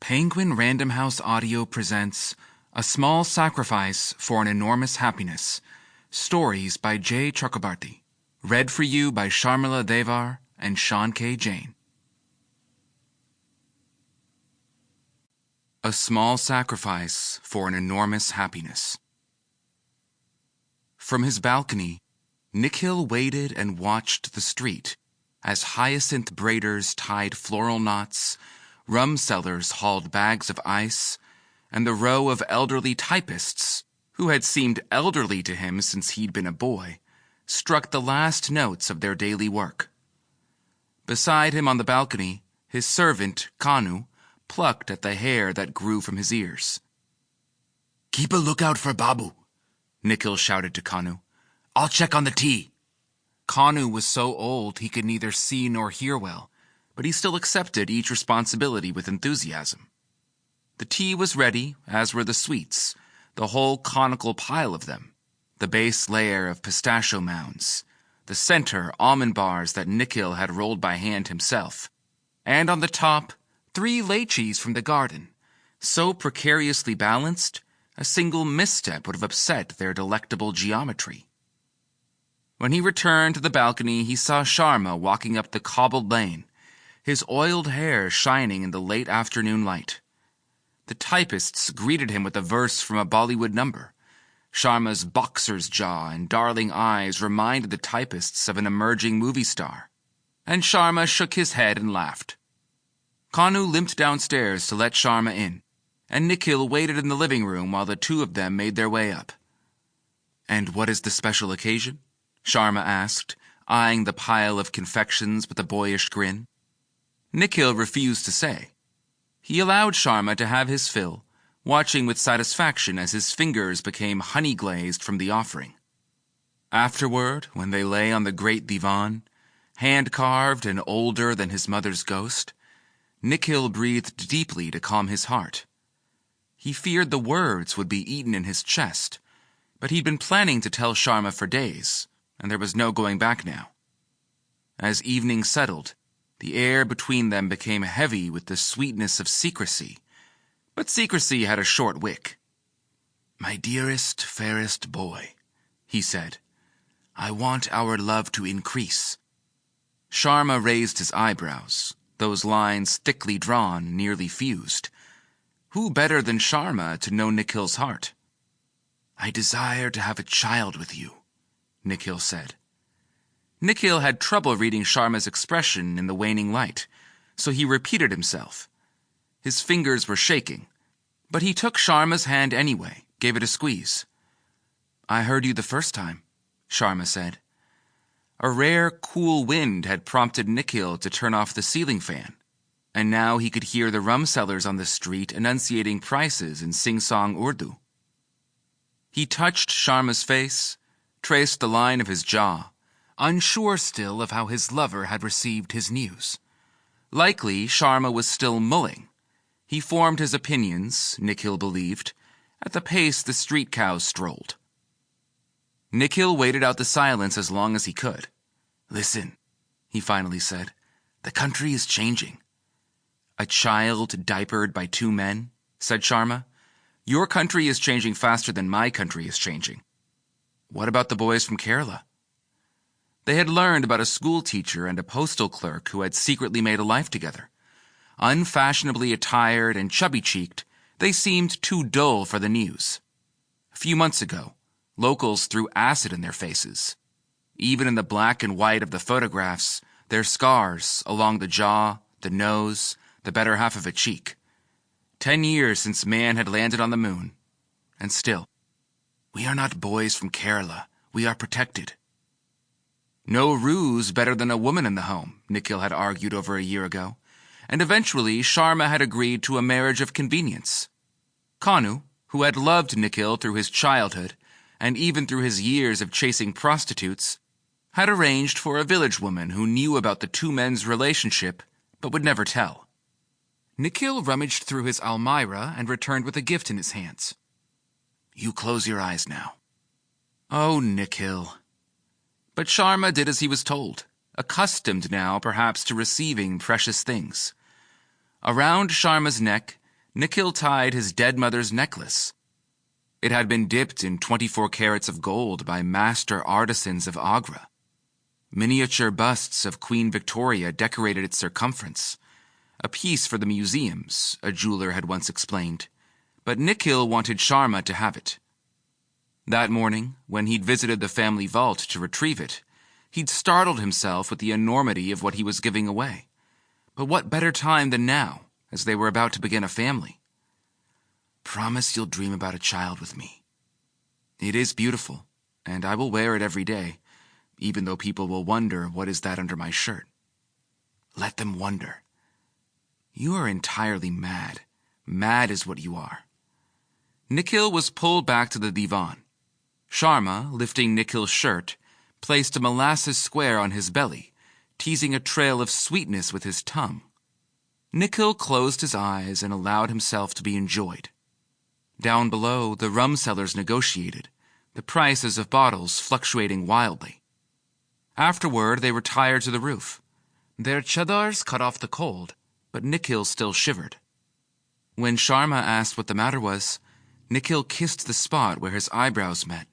Penguin Random House Audio presents A Small Sacrifice for an Enormous Happiness. Stories by Chakrabarti. Read for you by Sharmila, Devar, and Shawn Jain. A Small Sacrifice for an Enormous Happiness. From his balcony, Nikhil waited and watched the street as hyacinth braiders tied floral knots, rum sellers hauled bags of ice, and the row of elderly typists, who had seemed elderly to him since he'd been a boy, struck the last notes of their daily work. Beside him on the balcony, his servant, Kanu, plucked at the hair that grew from his ears. "Keep a lookout for Babu," Nikhil shouted to Kanu. "I'll check on the tea." Kanu was so old he could neither see nor hear well, but he still accepted each responsibility with enthusiasm. The tea was ready, as were the sweets, the whole conical pile of them, the base layer of pistachio mounds, the center almond bars that Nikhil had rolled by hand himself, and on the top, 3 lychees from the garden, so precariously balanced, a single misstep would have upset their delectable geometry. When he returned to the balcony, he saw Sharma walking up the cobbled lane, his oiled hair shining in the late afternoon light. The typists greeted him with a verse from a Bollywood number. Sharma's boxer's jaw and darling eyes reminded the typists of an emerging movie star, and Sharma shook his head and laughed. Kanu limped downstairs to let Sharma in, and Nikhil waited in the living room while the two of them made their way up. "And what is the special occasion?" Sharma asked, eyeing the pile of confections with a boyish grin. Nikhil refused to say. He allowed Sharma to have his fill, watching with satisfaction as his fingers became honey-glazed from the offering. Afterward, when they lay on the great divan, hand-carved and older than his mother's ghost, Nikhil breathed deeply to calm his heart. He feared the words would be eaten in his chest, but he'd been planning to tell Sharma for days, and there was no going back now. As evening settled, the air between them became heavy with the sweetness of secrecy, but secrecy had a short wick. "My dearest, fairest boy," he said, "I want our love to increase." Sharma raised his eyebrows, those lines thickly drawn, nearly fused. Who better than Sharma to know Nikhil's heart? "I desire to have a child with you," Nikhil said. Nikhil had trouble reading Sharma's expression in the waning light, so he repeated himself. His fingers were shaking, but he took Sharma's hand anyway, gave it a squeeze. "I heard you the first time," Sharma said. A rare, cool wind had prompted Nikhil to turn off the ceiling fan, and now he could hear the rum sellers on the street enunciating prices in sing-song Urdu. He touched Sharma's face, traced the line of his jaw, unsure still of how his lover had received his news. Likely, Sharma was still mulling. He formed his opinions, Nikhil believed, at the pace the street cows strolled. Nikhil waited out the silence as long as he could. "Listen," he finally said, "the country is changing." "A child diapered by 2 men?" said Sharma. "Your country is changing faster than my country is changing." "What about the boys from Kerala?" They had learned about a school teacher and a postal clerk who had secretly made a life together. Unfashionably attired and chubby-cheeked, they seemed too dull for the news. A few months ago, locals threw acid in their faces. Even in the black and white of the photographs, their scars along the jaw, the nose, the better half of a cheek. 10 years since man had landed on the moon. And still, "We are not boys from Kerala. We are protected." No ruse better than a woman in the home, Nikhil had argued over a year ago, and eventually Sharma had agreed to a marriage of convenience. Kanu, who had loved Nikhil through his childhood, and even through his years of chasing prostitutes, had arranged for a village woman who knew about the 2 men's relationship, but would never tell. Nikhil rummaged through his almirah and returned with a gift in his hands. "You close your eyes now." "Oh, Nikhil." But Sharma did as he was told, accustomed now perhaps to receiving precious things. Around Sharma's neck, Nikhil tied his dead mother's necklace. It had been dipped in 24 carats of gold by master artisans of Agra. Miniature busts of Queen Victoria decorated its circumference. A piece for the museums, a jeweler had once explained. But Nikhil wanted Sharma to have it. That morning, when he'd visited the family vault to retrieve it, he'd startled himself with the enormity of what he was giving away. But what better time than now, as they were about to begin a family? "Promise you'll dream about a child with me. It is beautiful, and I will wear it every day, even though people will wonder what is that under my shirt." "Let them wonder. You are entirely mad. Mad is what you are." Nikhil was pulled back to the divan. Sharma, lifting Nikhil's shirt, placed a molasses square on his belly, teasing a trail of sweetness with his tongue. Nikhil closed his eyes and allowed himself to be enjoyed. Down below, the rum sellers negotiated, the prices of bottles fluctuating wildly. Afterward, they retired to the roof. Their chadars cut off the cold, but Nikhil still shivered. When Sharma asked what the matter was, Nikhil kissed the spot where his eyebrows met.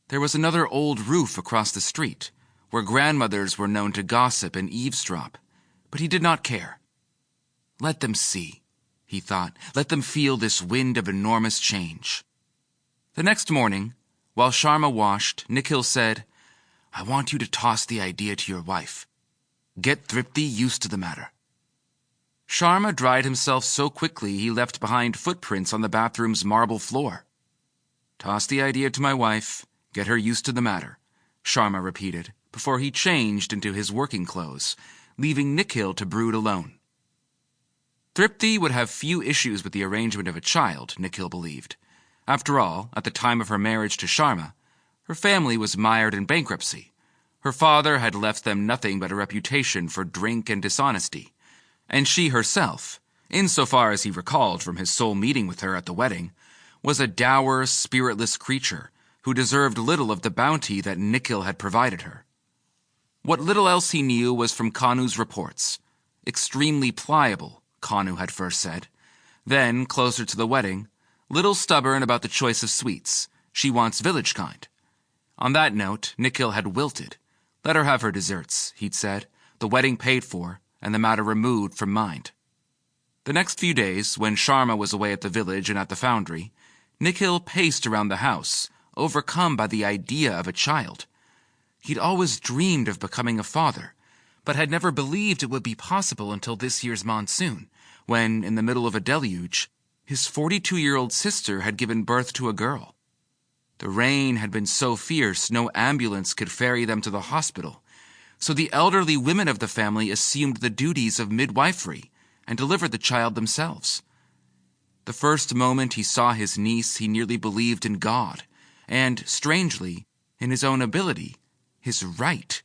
There was another old roof across the street, where grandmothers were known to gossip and eavesdrop, but he did not care. Let them see, he thought. Let them feel this wind of enormous change. The next morning, while Sharma washed, Nikhil said, "I want you to toss the idea to your wife. Get Thripti used to the matter." Sharma dried himself so quickly he left behind footprints on the bathroom's marble floor. "Toss the idea to my wife. Get her used to the matter," Sharma repeated, before he changed into his working clothes, leaving Nikhil to brood alone. Thripti would have few issues with the arrangement of a child, Nikhil believed. After all, at the time of her marriage to Sharma, her family was mired in bankruptcy. Her father had left them nothing but a reputation for drink and dishonesty, and she herself, insofar as he recalled from his sole meeting with her at the wedding, was a dour, spiritless creature who deserved little of the bounty that Nikhil had provided her. What little else he knew was from Kanu's reports. Extremely pliable, Kanu had first said. Then, closer to the wedding, little stubborn about the choice of sweets. She wants village kind. On that note, Nikhil had wilted. Let her have her desserts, he'd said, the wedding paid for, and the matter removed from mind. The next few days, when Sharma was away at the village and at the foundry, Nikhil paced around the house, overcome by the idea of a child. He'd always dreamed of becoming a father, but had never believed it would be possible until this year's monsoon, when, in the middle of a deluge, his 42-year-old sister had given birth to a girl. The rain had been so fierce no ambulance could ferry them to the hospital, so the elderly women of the family assumed the duties of midwifery and delivered the child themselves. The first moment he saw his niece, he nearly believed in God, and, strangely, in his own ability, his right,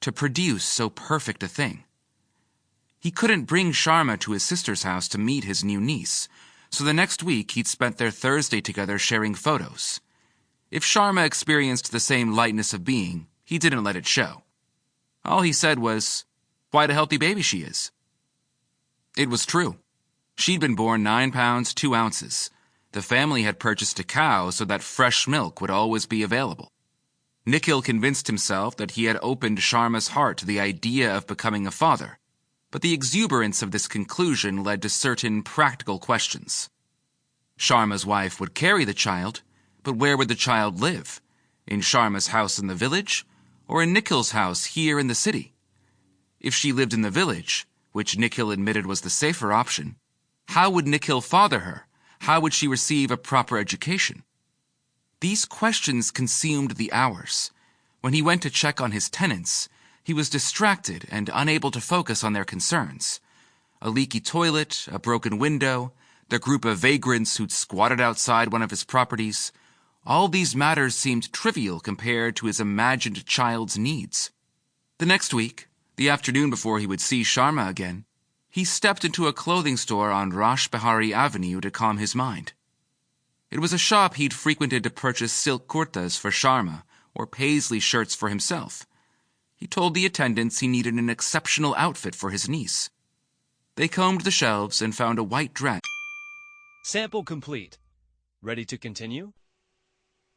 to produce so perfect a thing. He couldn't bring Sharma to his sister's house to meet his new niece, so the next week he'd spent their Thursday together sharing photos. If Sharma experienced the same lightness of being, he didn't let it show. All he said was, "Quite a healthy baby she is." It was true. She'd been born 9 pounds 2 ounces. The family had purchased a cow so that fresh milk would always be available. Nikhil convinced himself that he had opened Sharma's heart to the idea of becoming a father, but the exuberance of this conclusion led to certain practical questions. Sharma's wife would carry the child, but where would the child live? In Sharma's house in the village, or in Nikhil's house here in the city? If she lived in the village, which Nikhil admitted was the safer option, how would Nikhil father her? How would she receive a proper education? These questions consumed the hours. When he went to check on his tenants, he was distracted and unable to focus on their concerns. A leaky toilet, a broken window, the group of vagrants who'd squatted outside one of his properties, all these matters seemed trivial compared to his imagined child's needs. The next week, the afternoon before he would see Sharma again, he stepped into a clothing store on Rash Behari Avenue to calm his mind. It was a shop he'd frequented to purchase silk kurtas for Sharma or paisley shirts for himself. He told the attendants he needed an exceptional outfit for his niece. They combed the shelves and found a white dress. Sample complete. Ready to continue?